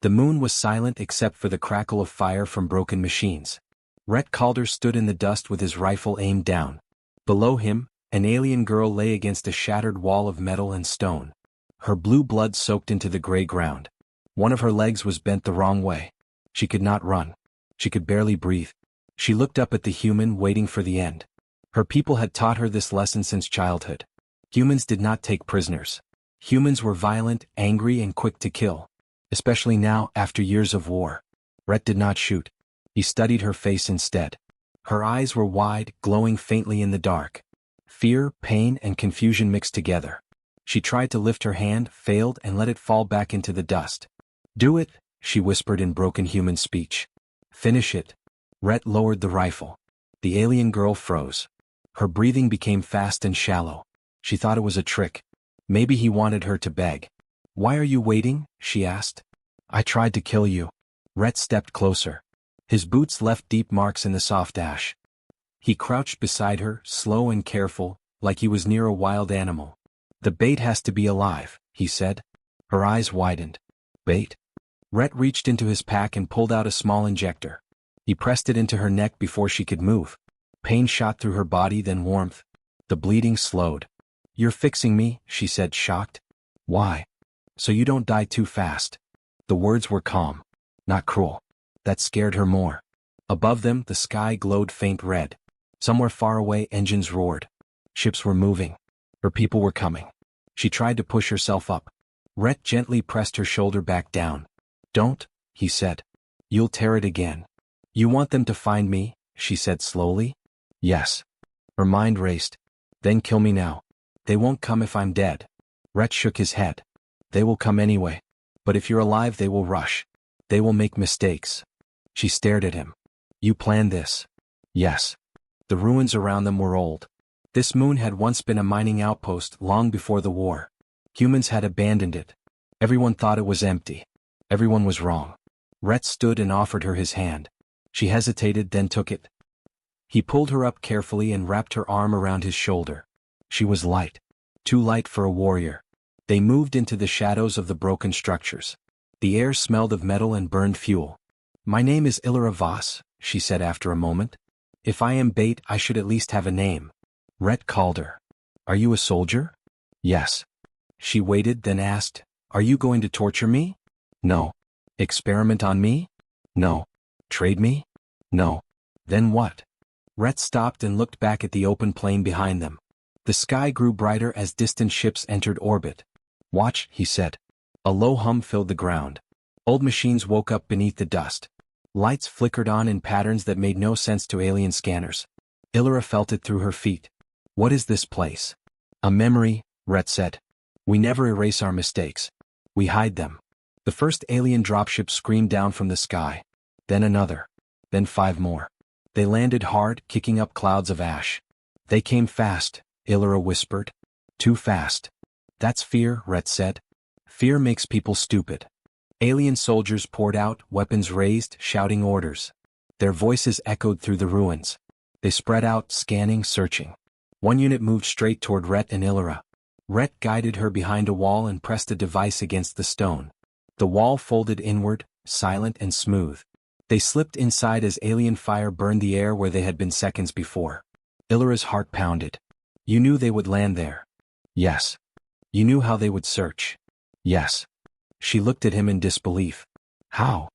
The moon was silent except for the crackle of fire from broken machines. Rhett Calder stood in the dust with his rifle aimed down. Below him, an alien girl lay against a shattered wall of metal and stone. Her blue blood soaked into the gray ground. One of her legs was bent the wrong way. She could not run. She could barely breathe. She looked up at the human waiting for the end. Her people had taught her this lesson since childhood. Humans did not take prisoners. Humans were violent, angry, and quick to kill. Especially now, after years of war. Rhett did not shoot. He studied her face instead. Her eyes were wide, glowing faintly in the dark. Fear, pain, and confusion mixed together. She tried to lift her hand, failed, and let it fall back into the dust. "Do it," she whispered in broken human speech. "Finish it." Rhett lowered the rifle. The alien girl froze. Her breathing became fast and shallow. She thought it was a trick. Maybe he wanted her to beg. "Why are you waiting?" she asked. "I tried to kill you." Rhett stepped closer. His boots left deep marks in the soft ash. He crouched beside her, slow and careful, like he was near a wild animal. "The bait has to be alive," he said. Her eyes widened. "Bait?" Rhett reached into his pack and pulled out a small injector. He pressed it into her neck before she could move. Pain shot through her body, then warmth. The bleeding slowed. "You're fixing me," she said, shocked. "Why?" "So you don't die too fast." The words were calm, not cruel. That scared her more. Above them, the sky glowed faint red. Somewhere far away, engines roared. Ships were moving. Her people were coming. She tried to push herself up. Rhett gently pressed her shoulder back down. "Don't," he said. "You'll tear it again." "You want them to find me?" she said slowly. "Yes." Her mind raced. "Then kill me now." "They won't come if I'm dead." Rhett shook his head. "They will come anyway. But if you're alive, they will rush. They will make mistakes." She stared at him. "You planned this?" "Yes." The ruins around them were old. This moon had once been a mining outpost long before the war. Humans had abandoned it. Everyone thought it was empty. Everyone was wrong. Rhett stood and offered her his hand. She hesitated, then took it. He pulled her up carefully and wrapped her arm around his shoulder. She was light. Too light for a warrior. They moved into the shadows of the broken structures. The air smelled of metal and burned fuel. "My name is Illyra Voss," she said after a moment. "If I am bait, I should at least have a name." Rhett called her. "Are you a soldier?" "Yes." She waited, then asked, "Are you going to torture me?" "No." "Experiment on me?" "No." "Trade me?" "No." "Then what?" Rhett stopped and looked back at the open plain behind them. The sky grew brighter as distant ships entered orbit. "Watch," he said. A low hum filled the ground. Old machines woke up beneath the dust. Lights flickered on in patterns that made no sense to alien scanners. Illyra felt it through her feet. "What is this place?" "A memory," Rhett said. "We never erase our mistakes. We hide them." The first alien dropship screamed down from the sky. Then another. Then 5 more. They landed hard, kicking up clouds of ash. "They came fast," Illyra whispered. "Too fast." "That's fear," Rhett said. "Fear makes people stupid." Alien soldiers poured out, weapons raised, shouting orders. Their voices echoed through the ruins. They spread out, scanning, searching. One unit moved straight toward Rhett and Illyra. Rhett guided her behind a wall and pressed a device against the stone. The wall folded inward, silent and smooth. They slipped inside as alien fire burned the air where they had been seconds before. Illyra's heart pounded. "You knew they would land there." "Yes." "You knew how they would search." "Yes." She looked at him in disbelief. "How?"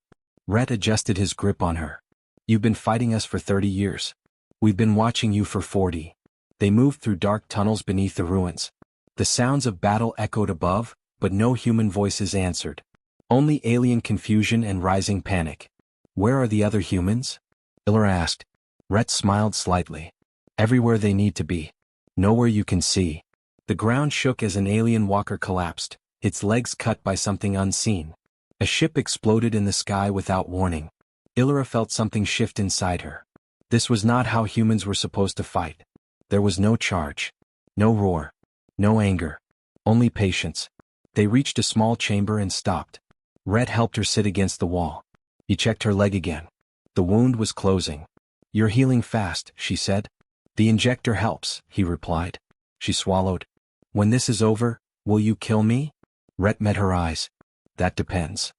Rhett adjusted his grip on her. "You've been fighting us for 30 years. We've been watching you for 40. They moved through dark tunnels beneath the ruins. The sounds of battle echoed above, but no human voices answered. Only alien confusion and rising panic. "Where are the other humans?" Illyra asked. Rhett smiled slightly. "Everywhere they need to be. Nowhere you can see." The ground shook as an alien walker collapsed, its legs cut by something unseen. A ship exploded in the sky without warning. Illyra felt something shift inside her. This was not how humans were supposed to fight. There was no charge. No roar. No anger. Only patience. They reached a small chamber and stopped. Rhett helped her sit against the wall. He checked her leg again. The wound was closing. "You're healing fast," she said. "The injector helps," he replied. She swallowed. "When this is over, will you kill me?" Rhett met her eyes. "That depends."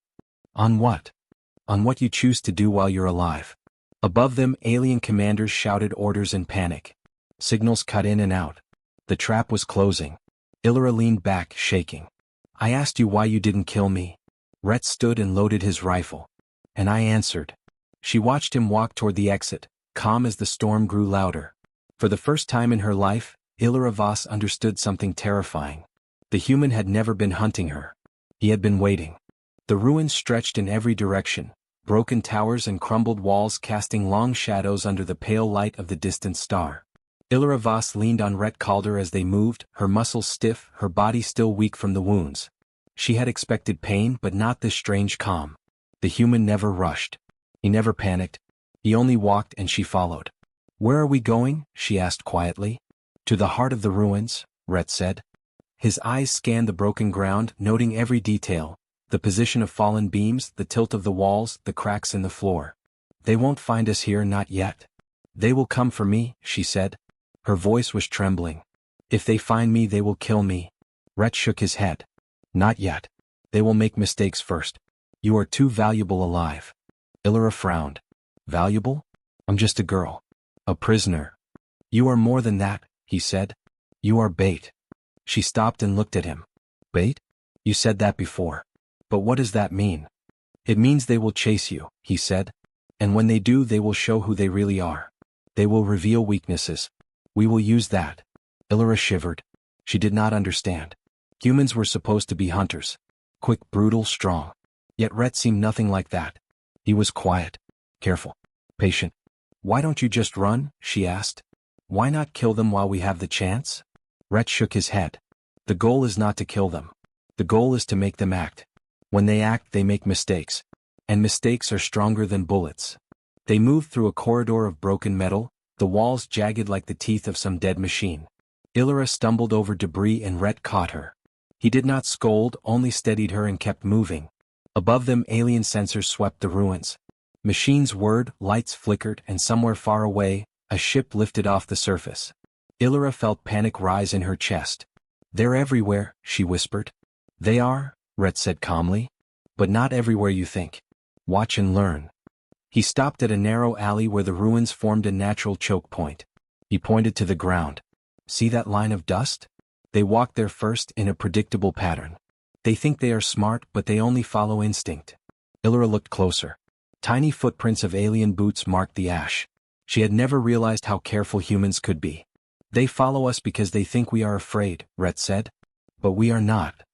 On what? On what you choose to do while you're alive. Above them, alien commanders shouted orders in panic. Signals cut in and out. The trap was closing. Illyra leaned back, shaking. I asked you why you didn't kill me. Rhett stood and loaded his rifle. And I answered. She watched him walk toward the exit, calm as the storm grew louder. For the first time in her life, Illyra Voss understood something terrifying. The human had never been hunting her. He had been waiting. The ruins stretched in every direction, broken towers and crumbled walls casting long shadows under the pale light of the distant star. Illyra Voss leaned on Rhett Calder as they moved, her muscles stiff, her body still weak from the wounds. She had expected pain but not this strange calm. The human never rushed. He never panicked. He only walked and she followed. Where are we going? She asked quietly. To the heart of the ruins, Rhett said. His eyes scanned the broken ground, noting every detail, the position of fallen beams, the tilt of the walls, the cracks in the floor. They won't find us here, not yet. They will come for me, she said. Her voice was trembling. If they find me, they will kill me. Rhett shook his head. Not yet. They will make mistakes first. You are too valuable alive. Illyra frowned. Valuable? I'm just a girl. A prisoner. You are more than that, he said. You are bait. She stopped and looked at him. Bait? You said that before. But what does that mean? It means they will chase you, he said. And when they do, they will show who they really are. They will reveal weaknesses. We will use that. Illyra shivered. She did not understand. Humans were supposed to be hunters. Quick, brutal, strong. Yet Rhett seemed nothing like that. He was quiet, careful, patient. Why don't you just run? She asked. Why not kill them while we have the chance? Rhett shook his head. The goal is not to kill them. The goal is to make them act. When they act, they make mistakes. And mistakes are stronger than bullets. They moved through a corridor of broken metal, the walls jagged like the teeth of some dead machine. Illyra stumbled over debris and Rhett caught her. He did not scold, only steadied her and kept moving. Above them, alien sensors swept the ruins. Machines whirred, lights flickered, and somewhere far away, a ship lifted off the surface. Illyra felt panic rise in her chest. They're everywhere, she whispered. They are, Rhett said calmly. But not everywhere you think. Watch and learn. He stopped at a narrow alley where the ruins formed a natural choke point. He pointed to the ground. See that line of dust? They walk there first in a predictable pattern. They think they are smart, but they only follow instinct. Illyra looked closer. Tiny footprints of alien boots marked the ash. She had never realized how careful humans could be. They follow us because they think we are afraid, Rhett said. But we are not.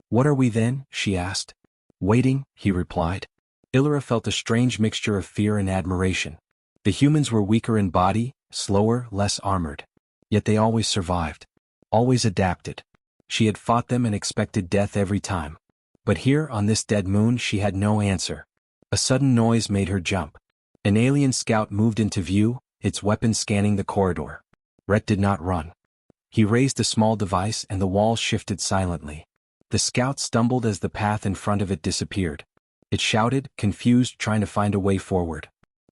What are we then? She asked. Waiting, he replied. Illyra felt a strange mixture of fear and admiration. The humans were weaker in body, slower, less armored. Yet they always survived. Always adapted. She had fought them and expected death every time. But here, on this dead moon, she had no answer. A sudden noise made her jump. An alien scout moved into view, its weapon scanning the corridor. Rhett did not run. He raised a small device and the walls shifted silently. The scout stumbled as the path in front of it disappeared. It shouted, confused, trying to find a way forward.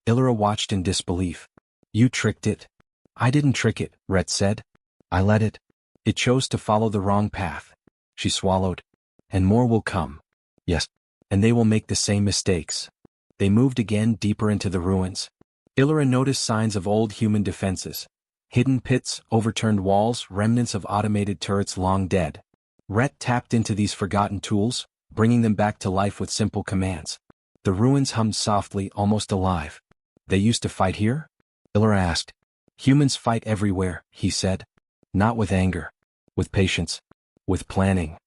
Illyra watched in disbelief. You tricked it. I didn't trick it, Rhett said. I let it. It chose to follow the wrong path. She swallowed. And more will come. Yes. And they will make the same mistakes. They moved again deeper into the ruins. Illyra noticed signs of old human defenses. Hidden pits, overturned walls, remnants of automated turrets long dead. Rhett tapped into these forgotten tools, bringing them back to life with simple commands. The ruins hummed softly, almost alive. They used to fight here? Illyra asked. Humans fight everywhere, he said. Not with anger. With patience. With planning.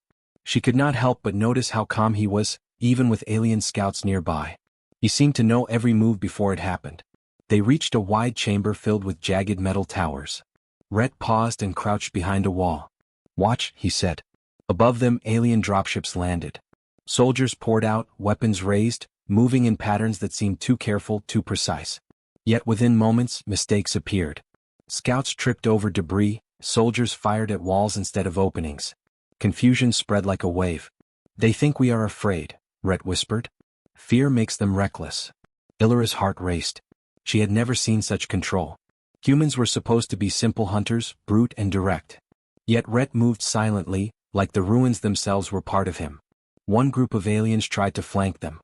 She could not help but notice how calm he was, even with alien scouts nearby. He seemed to know every move before it happened. They reached a wide chamber filled with jagged metal towers. Rhett paused and crouched behind a wall. Watch, he said. Above them, alien dropships landed. Soldiers poured out, weapons raised, moving in patterns that seemed too careful, too precise. Yet within moments, mistakes appeared. Scouts tripped over debris, soldiers fired at walls instead of openings. Confusion spread like a wave. They think we are afraid, Rhett whispered. Fear makes them reckless. Illyra's heart raced. She had never seen such control. Humans were supposed to be simple hunters, brute and direct. Yet Rhett moved silently, like the ruins themselves were part of him. One group of aliens tried to flank them.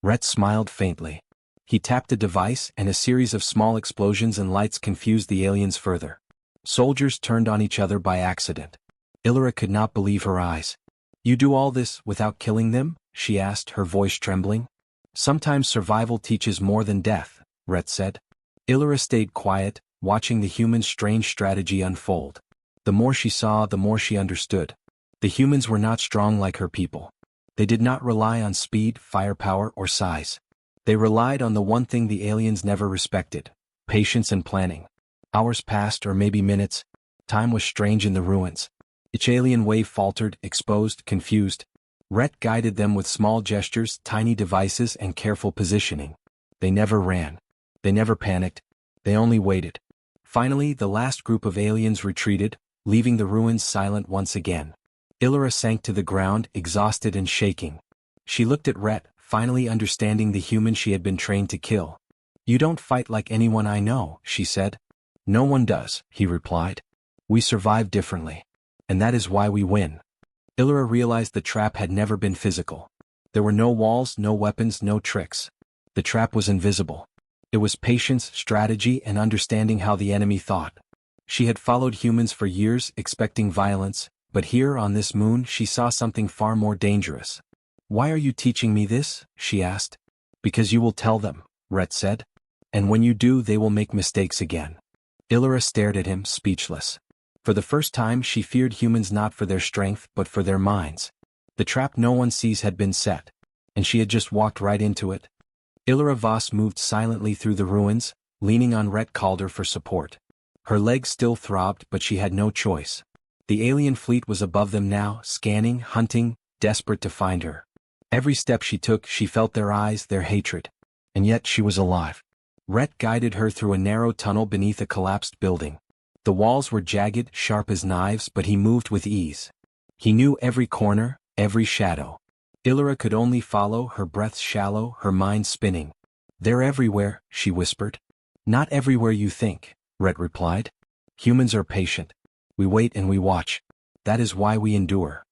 Rhett smiled faintly. He tapped a device and a series of small explosions and lights confused the aliens further. Soldiers turned on each other by accident. Illyra could not believe her eyes. "You do all this without killing them?" she asked, her voice trembling. "Sometimes survival teaches more than death," Rhett said. Illyra stayed quiet, watching the humans' strange strategy unfold. The more she saw, the more she understood. The humans were not strong like her people. They did not rely on speed, firepower, or size. They relied on the one thing the aliens never respected: patience and planning. Hours passed, or maybe minutes. Time was strange in the ruins. Each alien wave faltered, exposed, confused. Rhett guided them with small gestures, tiny devices, and careful positioning. They never ran. They never panicked. They only waited. Finally, the last group of aliens retreated, leaving the ruins silent once again. Illyra sank to the ground, exhausted and shaking. She looked at Rhett, finally understanding the human she had been trained to kill. "You don't fight like anyone I know," she said. "No one does," he replied. "We survive differently. And that is why we win." Illyra realized the trap had never been physical. There were no walls, no weapons, no tricks. The trap was invisible. It was patience, strategy, and understanding how the enemy thought. She had followed humans for years, expecting violence, but here on this moon she saw something far more dangerous. "Why are you teaching me this?" she asked. "Because you will tell them," Rhett said. "And when you do, they will make mistakes again." Illyra stared at him, speechless. For the first time she feared humans not for their strength but for their minds. The trap no one sees had been set, and she had just walked right into it. Illyra Voss moved silently through the ruins, leaning on Rhett Calder for support. Her legs still throbbed, but she had no choice. The alien fleet was above them now, scanning, hunting, desperate to find her. Every step she took, she felt their eyes, their hatred. And yet she was alive. Rhett guided her through a narrow tunnel beneath a collapsed building. The walls were jagged, sharp as knives, but he moved with ease. He knew every corner, every shadow. Illyra could only follow, her breath shallow, her mind spinning. "They're everywhere," she whispered. "Not everywhere you think," Rhett replied. "Humans are patient. We wait and we watch. That is why we endure."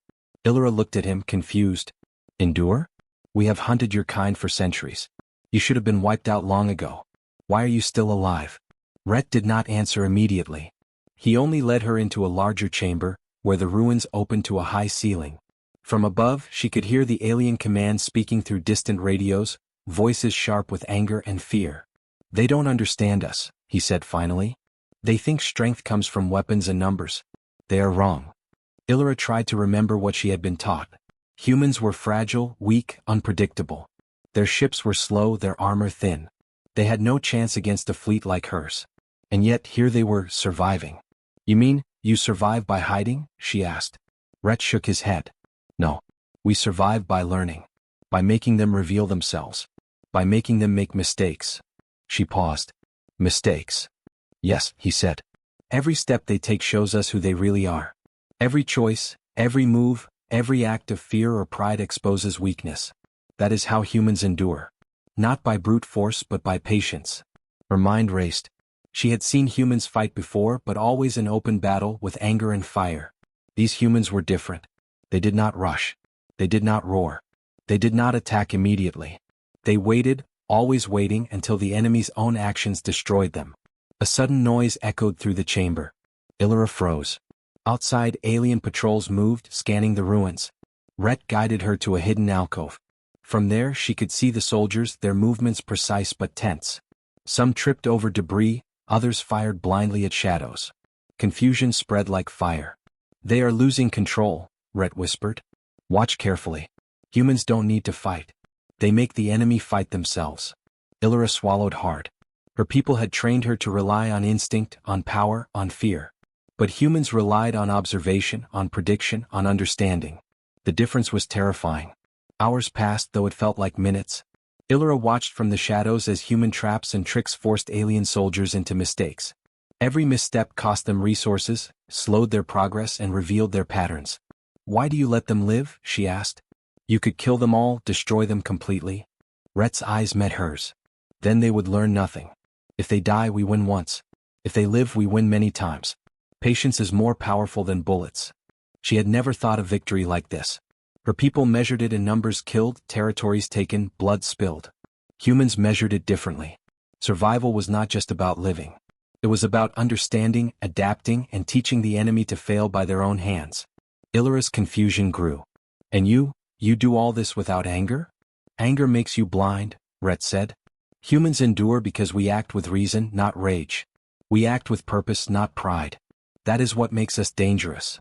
Illyra looked at him, confused. "Endure? We have hunted your kind for centuries. You should have been wiped out long ago. Why are you still alive?" Rhett did not answer immediately. He only led her into a larger chamber, where the ruins opened to a high ceiling. From above, she could hear the alien command speaking through distant radios, voices sharp with anger and fear. "They don't understand us," he said finally. "They think strength comes from weapons and numbers. They are wrong." Illyra tried to remember what she had been taught. Humans were fragile, weak, unpredictable. Their ships were slow, their armor thin. They had no chance against a fleet like hers. And yet here they were, surviving. "You mean, you survive by hiding?" she asked. Rhett shook his head. "No. We survive by learning. By making them reveal themselves. By making them make mistakes." She paused. "Mistakes?" "Yes," he said. "Every step they take shows us who they really are. Every choice, every move, every act of fear or pride exposes weakness. That is how humans endure. Not by brute force but by patience." Her mind raced. She had seen humans fight before, but always in open battle with anger and fire. These humans were different. They did not rush. They did not roar. They did not attack immediately. They waited, always waiting until the enemy's own actions destroyed them. A sudden noise echoed through the chamber. Illyra froze. Outside, alien patrols moved, scanning the ruins. Rhett guided her to a hidden alcove. From there she could see the soldiers, their movements precise but tense. Some tripped over debris, others fired blindly at shadows. Confusion spread like fire. "They are losing control," Rhett whispered. "Watch carefully. Humans don't need to fight. They make the enemy fight themselves." Illyra swallowed hard. Her people had trained her to rely on instinct, on power, on fear. But humans relied on observation, on prediction, on understanding. The difference was terrifying. Hours passed, though it felt like minutes. Illyra watched from the shadows as human traps and tricks forced alien soldiers into mistakes. Every misstep cost them resources, slowed their progress, and revealed their patterns. "Why do you let them live?" she asked. "You could kill them all, destroy them completely." Rhett's eyes met hers. "Then they would learn nothing. If they die, we win once. If they live, we win many times. Patience is more powerful than bullets." She had never thought of victory like this. Her people measured it in numbers killed, territories taken, blood spilled. Humans measured it differently. Survival was not just about living. It was about understanding, adapting, and teaching the enemy to fail by their own hands. Illyra's confusion grew. And you do all this without anger? Anger makes you blind, Rhett said. Humans endure because we act with reason, not rage. We act with purpose, not pride. That is what makes us dangerous.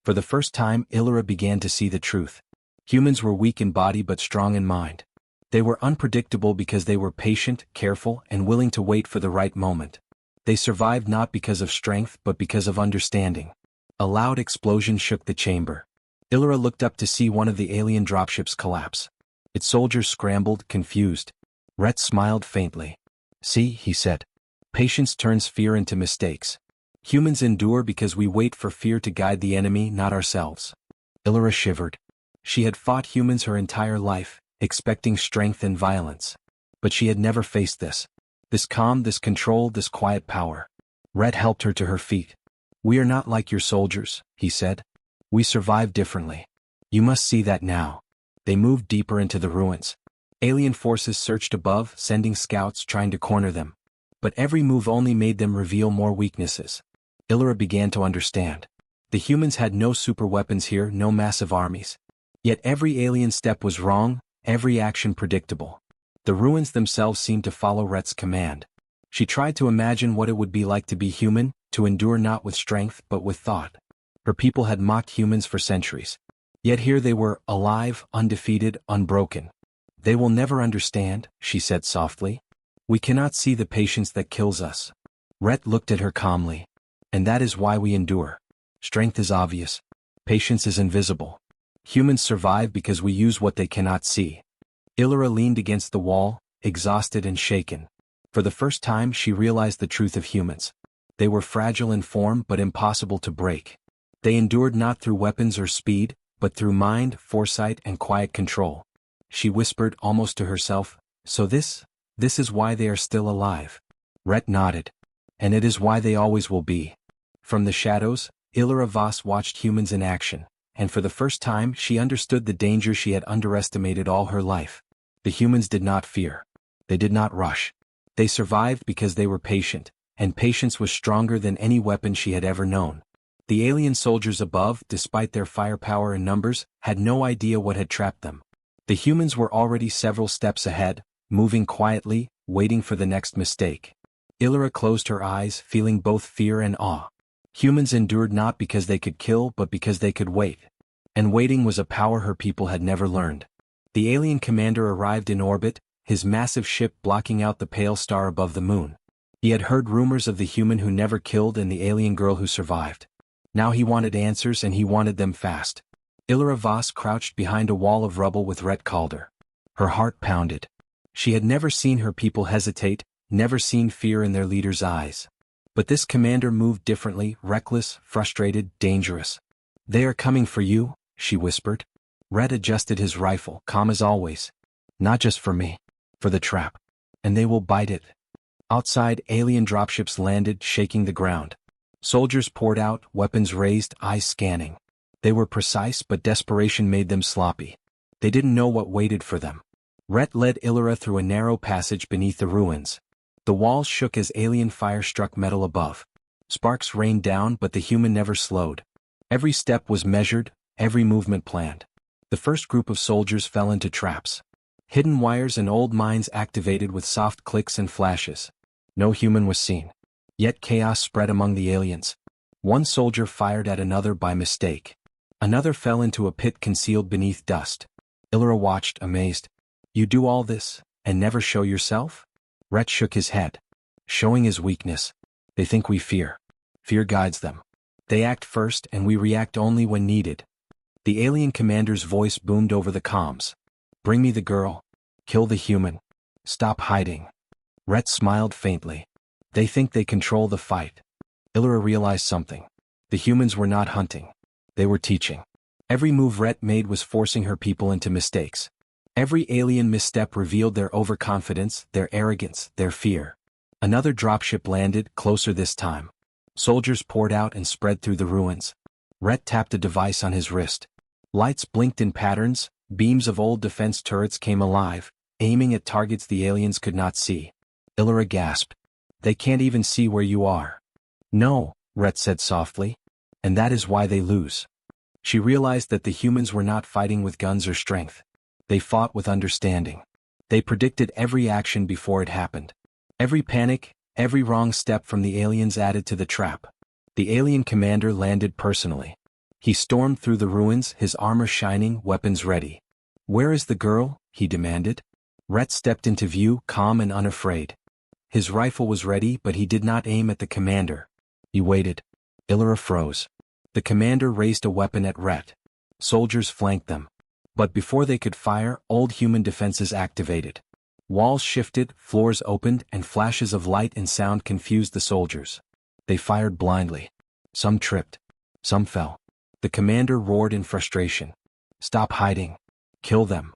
For the first time, Illyra began to see the truth. Humans were weak in body but strong in mind. They were unpredictable because they were patient, careful, and willing to wait for the right moment. They survived not because of strength but because of understanding. A loud explosion shook the chamber. Illyra looked up to see one of the alien dropships collapse. Its soldiers scrambled, confused. Rhett smiled faintly. See, he said. Patience turns fear into mistakes. Humans endure because we wait for fear to guide the enemy, not ourselves. Illyra shivered. She had fought humans her entire life, expecting strength and violence. But she had never faced this. This calm, this control, this quiet power. Rhett helped her to her feet. We are not like your soldiers, he said. We survive differently. You must see that now. They moved deeper into the ruins. Alien forces searched above, sending scouts trying to corner them. But every move only made them reveal more weaknesses. Illyra began to understand. The humans had no super weapons here, no massive armies. Yet every alien step was wrong, every action predictable. The ruins themselves seemed to follow Rhett's command. She tried to imagine what it would be like to be human, to endure not with strength but with thought. Her people had mocked humans for centuries. Yet here they were, alive, undefeated, unbroken. They will never understand, she said softly. We cannot see the patience that kills us. Rhett looked at her calmly. And that is why we endure. Strength is obvious. Patience is invisible. Humans survive because we use what they cannot see. Illyra leaned against the wall, exhausted and shaken. For the first time she realized the truth of humans. They were fragile in form but impossible to break. They endured not through weapons or speed, but through mind, foresight, and quiet control. She whispered almost to herself, so this is why they are still alive. Rhett nodded. And it is why they always will be. From the shadows, Illyra Voss watched humans in action, and for the first time she understood the danger she had underestimated all her life. The humans did not fear. They did not rush. They survived because they were patient, and patience was stronger than any weapon she had ever known. The alien soldiers above, despite their firepower and numbers, had no idea what had trapped them. The humans were already several steps ahead, moving quietly, waiting for the next mistake. Illyra closed her eyes, feeling both fear and awe. Humans endured not because they could kill but because they could wait. And waiting was a power her people had never learned. The alien commander arrived in orbit, his massive ship blocking out the pale star above the moon. He had heard rumors of the human who never killed and the alien girl who survived. Now he wanted answers and he wanted them fast. Illyra Voss crouched behind a wall of rubble with Rhett Calder. Her heart pounded. She had never seen her people hesitate, never seen fear in their leader's eyes. But this commander moved differently, reckless, frustrated, dangerous. They are coming for you, she whispered. Rhett adjusted his rifle, calm as always. Not just for me. For the trap. And they will bite it. Outside, alien dropships landed, shaking the ground. Soldiers poured out, weapons raised, eyes scanning. They were precise but desperation made them sloppy. They didn't know what waited for them. Rhett led Illyra through a narrow passage beneath the ruins. The walls shook as alien fire struck metal above. Sparks rained down but the human never slowed. Every step was measured, every movement planned. The first group of soldiers fell into traps. Hidden wires and old mines activated with soft clicks and flashes. No human was seen. Yet chaos spread among the aliens. One soldier fired at another by mistake. Another fell into a pit concealed beneath dust. Illyra watched, amazed. You do all this, and never show yourself? Rhett shook his head. Showing is weakness. They think we fear. Fear guides them. They act first and we react only when needed. The alien commander's voice boomed over the comms. Bring me the girl. Kill the human. Stop hiding. Rhett smiled faintly. They think they control the fight. Illyra realized something. The humans were not hunting. They were teaching. Every move Rhett made was forcing her people into mistakes. Every alien misstep revealed their overconfidence, their arrogance, their fear. Another dropship landed, closer this time. Soldiers poured out and spread through the ruins. Rhett tapped a device on his wrist. Lights blinked in patterns, beams of old defense turrets came alive, aiming at targets the aliens could not see. Illyra gasped. They can't even see where you are. No, Rhett said softly. And that is why they lose. She realized that the humans were not fighting with guns or strength. They fought with understanding. They predicted every action before it happened. Every panic, every wrong step from the aliens added to the trap. The alien commander landed personally. He stormed through the ruins, his armor shining, weapons ready. Where is the girl? He demanded. Rhett stepped into view, calm and unafraid. His rifle was ready, but he did not aim at the commander. He waited. Illyra froze. The commander raised a weapon at Rhett. Soldiers flanked them. But before they could fire, old human defenses activated. Walls shifted, floors opened, and flashes of light and sound confused the soldiers. They fired blindly. Some tripped. Some fell. The commander roared in frustration. Stop hiding. Kill them.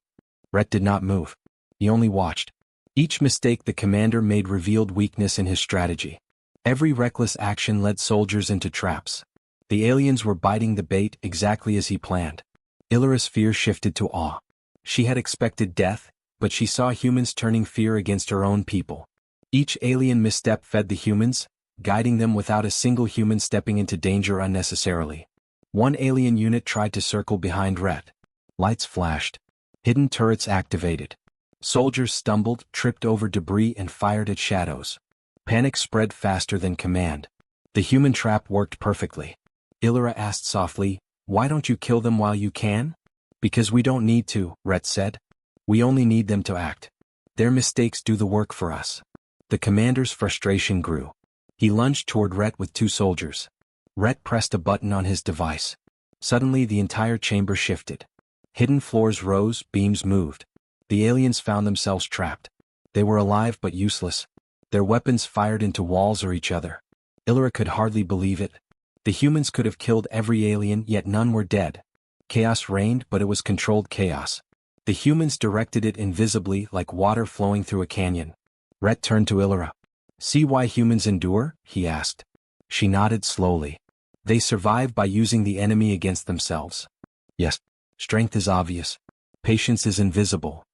Rhett did not move. He only watched. Each mistake the commander made revealed weakness in his strategy. Every reckless action led soldiers into traps. The aliens were biting the bait exactly as he planned. Illyra's fear shifted to awe. She had expected death, but she saw humans turning fear against her own people. Each alien misstep fed the humans, guiding them without a single human stepping into danger unnecessarily. One alien unit tried to circle behind Rhett. Lights flashed. Hidden turrets activated. Soldiers stumbled, tripped over debris and fired at shadows. Panic spread faster than command. The human trap worked perfectly. Illyra asked softly, "Why don't you kill them while you can?" "Because we don't need to," Rhett said. "We only need them to act. Their mistakes do the work for us." The commander's frustration grew. He lunged toward Rhett with two soldiers. Rhett pressed a button on his device. Suddenly the entire chamber shifted. Hidden floors rose, beams moved. The aliens found themselves trapped. They were alive but useless. Their weapons fired into walls or each other. Illyra could hardly believe it. The humans could have killed every alien, yet none were dead. Chaos reigned, but it was controlled chaos. The humans directed it invisibly, like water flowing through a canyon. Rhett turned to Illyra. "See why humans endure?" he asked. She nodded slowly. "They survive by using the enemy against themselves." "Yes. Strength is obvious. Patience is invisible."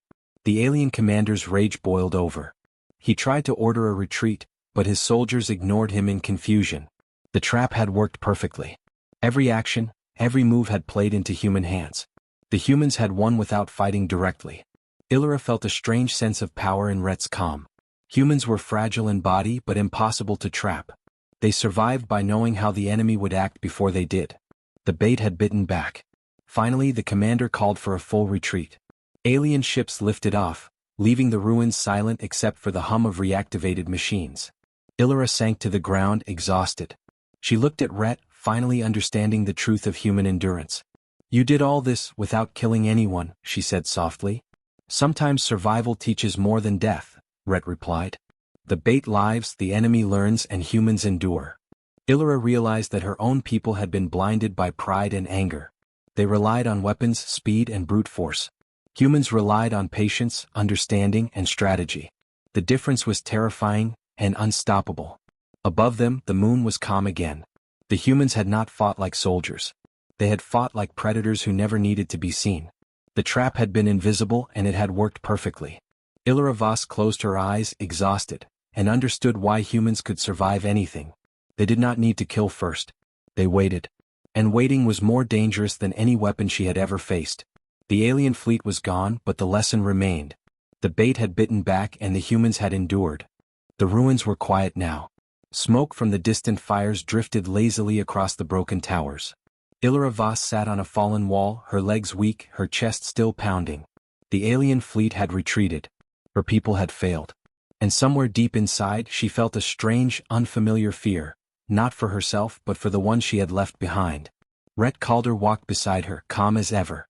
The alien commander's rage boiled over. He tried to order a retreat, but his soldiers ignored him in confusion. The trap had worked perfectly. Every action, every move had played into human hands. The humans had won without fighting directly. Illyra felt a strange sense of power in Rhett's calm. Humans were fragile in body but impossible to trap. They survived by knowing how the enemy would act before they did. The bait had bitten back. Finally the commander called for a full retreat. Alien ships lifted off, leaving the ruins silent except for the hum of reactivated machines. Illyra sank to the ground, exhausted. She looked at Rhett, finally understanding the truth of human endurance. "You did all this without killing anyone," she said softly. "Sometimes survival teaches more than death," Rhett replied. "The bait lives, the enemy learns, and humans endure." Illyra realized that her own people had been blinded by pride and anger. They relied on weapons, speed, and brute force. Humans relied on patience, understanding, and strategy. The difference was terrifying and unstoppable. Above them, the moon was calm again. The humans had not fought like soldiers. They had fought like predators who never needed to be seen. The trap had been invisible and it had worked perfectly. Illyra Voss closed her eyes, exhausted, and understood why humans could survive anything. They did not need to kill first. They waited. And waiting was more dangerous than any weapon she had ever faced. The alien fleet was gone, but the lesson remained. The bait had bitten back and the humans had endured. The ruins were quiet now. Smoke from the distant fires drifted lazily across the broken towers. Illyra Voss sat on a fallen wall, her legs weak, her chest still pounding. The alien fleet had retreated. Her people had failed. And somewhere deep inside she felt a strange, unfamiliar fear, not for herself but for the one she had left behind. Rhett Calder walked beside her, calm as ever.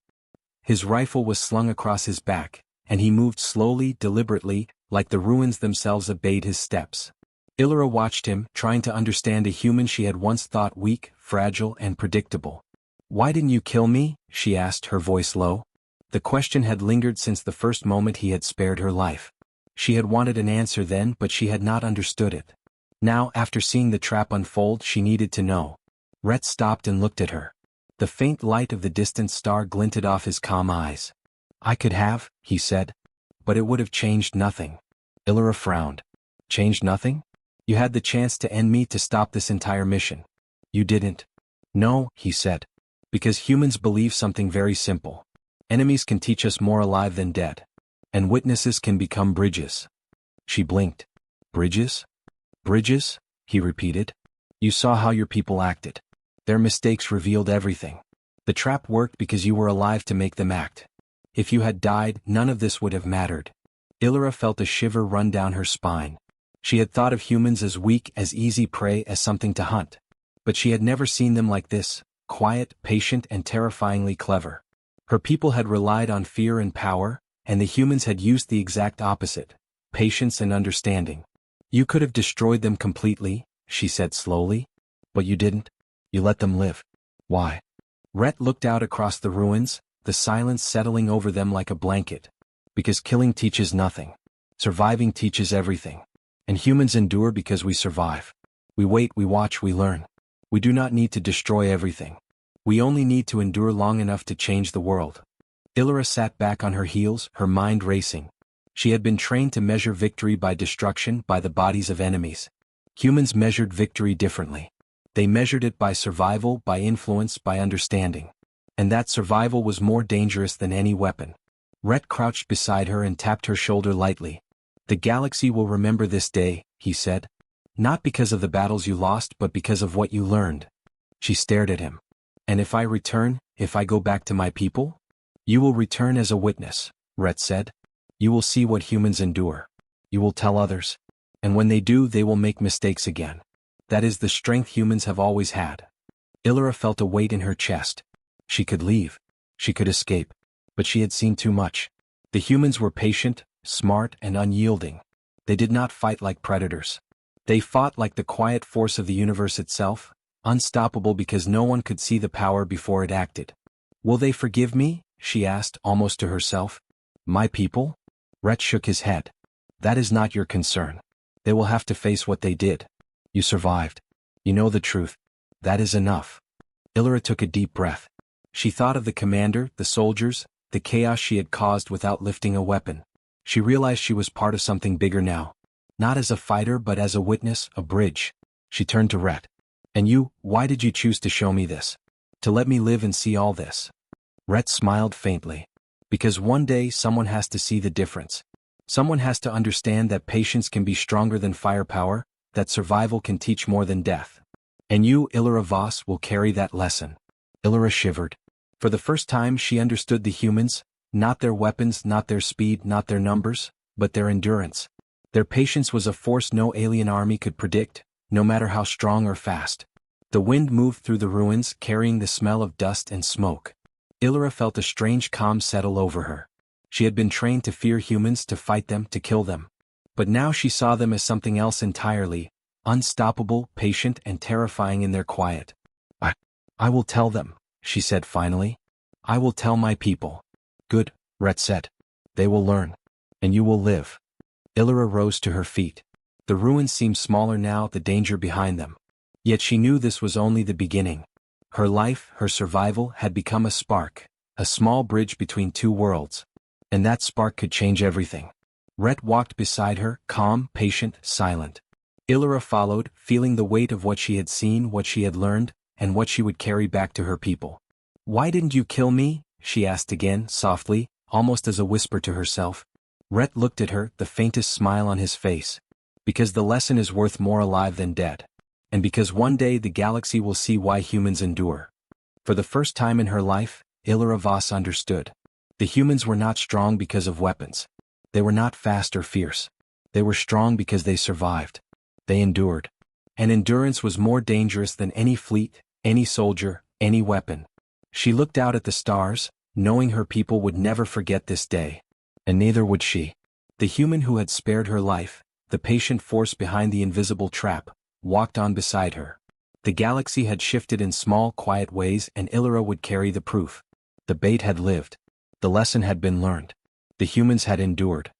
His rifle was slung across his back, and he moved slowly, deliberately, like the ruins themselves obeyed his steps. Illyra watched him, trying to understand a human she had once thought weak, fragile, and predictable. "Why didn't you kill me?" she asked, her voice low. The question had lingered since the first moment he had spared her life. She had wanted an answer then, but she had not understood it. Now, after seeing the trap unfold, she needed to know. Rhett stopped and looked at her. The faint light of the distant star glinted off his calm eyes. I could have, he said. But it would have changed nothing. Illyra frowned. Changed nothing? You had the chance to end me, to stop this entire mission. You didn't. No, he said. Because humans believe something very simple. Enemies can teach us more alive than dead. And witnesses can become bridges. She blinked. Bridges? Bridges? He repeated. You saw how your people acted. Their mistakes revealed everything. The trap worked because you were alive to make them act. If you had died, none of this would have mattered. Illyra felt a shiver run down her spine. She had thought of humans as weak, as easy prey, as something to hunt. But she had never seen them like this, quiet, patient, and terrifyingly clever. Her people had relied on fear and power, and the humans had used the exact opposite, patience and understanding. You could have destroyed them completely, she said slowly. But you didn't. You let them live. Why? Rhett looked out across the ruins, the silence settling over them like a blanket. Because killing teaches nothing. Surviving teaches everything. And humans endure because we survive. We wait, we watch, we learn. We do not need to destroy everything. We only need to endure long enough to change the world. Illyra sat back on her heels, her mind racing. She had been trained to measure victory by destruction, by the bodies of enemies. Humans measured victory differently. They measured it by survival, by influence, by understanding. And that survival was more dangerous than any weapon. Rhett crouched beside her and tapped her shoulder lightly. The galaxy will remember this day, he said. Not because of the battles you lost, but because of what you learned. She stared at him. And if I return, if I go back to my people? You will return as a witness, Rhett said. You will see what humans endure. You will tell others. And when they do, they will make mistakes again. That is the strength humans have always had. Illyra felt a weight in her chest. She could leave. She could escape. But she had seen too much. The humans were patient, smart, and unyielding. They did not fight like predators. They fought like the quiet force of the universe itself, unstoppable because no one could see the power before it acted. Will they forgive me? She asked, almost to herself. My people? Rhett shook his head. That is not your concern. They will have to face what they did. You survived. You know the truth. That is enough. Illyra took a deep breath. She thought of the commander, the soldiers, the chaos she had caused without lifting a weapon. She realized she was part of something bigger now. Not as a fighter but as a witness, a bridge. She turned to Rhett. And you, why did you choose to show me this? To let me live and see all this? Rhett smiled faintly. Because one day someone has to see the difference. Someone has to understand that patience can be stronger than firepower, that survival can teach more than death. And you, Illyra Voss, will carry that lesson. Illyra shivered. For the first time she understood the humans, not their weapons, not their speed, not their numbers, but their endurance. Their patience was a force no alien army could predict, no matter how strong or fast. The wind moved through the ruins, carrying the smell of dust and smoke. Illyra felt a strange calm settle over her. She had been trained to fear humans, to fight them, to kill them. But now she saw them as something else entirely, unstoppable, patient, and terrifying in their quiet. I will tell them, she said finally. I will tell my people. Good, Rhett said. They will learn. And you will live. Illyra rose to her feet. The ruins seemed smaller now, the danger behind them. Yet she knew this was only the beginning. Her life, her survival, had become a spark, a small bridge between two worlds. And that spark could change everything. Rhett walked beside her, calm, patient, silent. Illyra followed, feeling the weight of what she had seen, what she had learned, and what she would carry back to her people. Why didn't you kill me? She asked again, softly, almost as a whisper to herself. Rhett looked at her, the faintest smile on his face. Because the lesson is worth more alive than dead. And because one day the galaxy will see why humans endure. For the first time in her life, Illyra Voss understood. The humans were not strong because of weapons. They were not fast or fierce. They were strong because they survived. They endured. And endurance was more dangerous than any fleet, any soldier, any weapon. She looked out at the stars, knowing her people would never forget this day. And neither would she. The human who had spared her life, the patient force behind the invisible trap, walked on beside her. The galaxy had shifted in small, quiet ways, and Illyra would carry the proof. The bait had lived. The lesson had been learned. The humans had endured.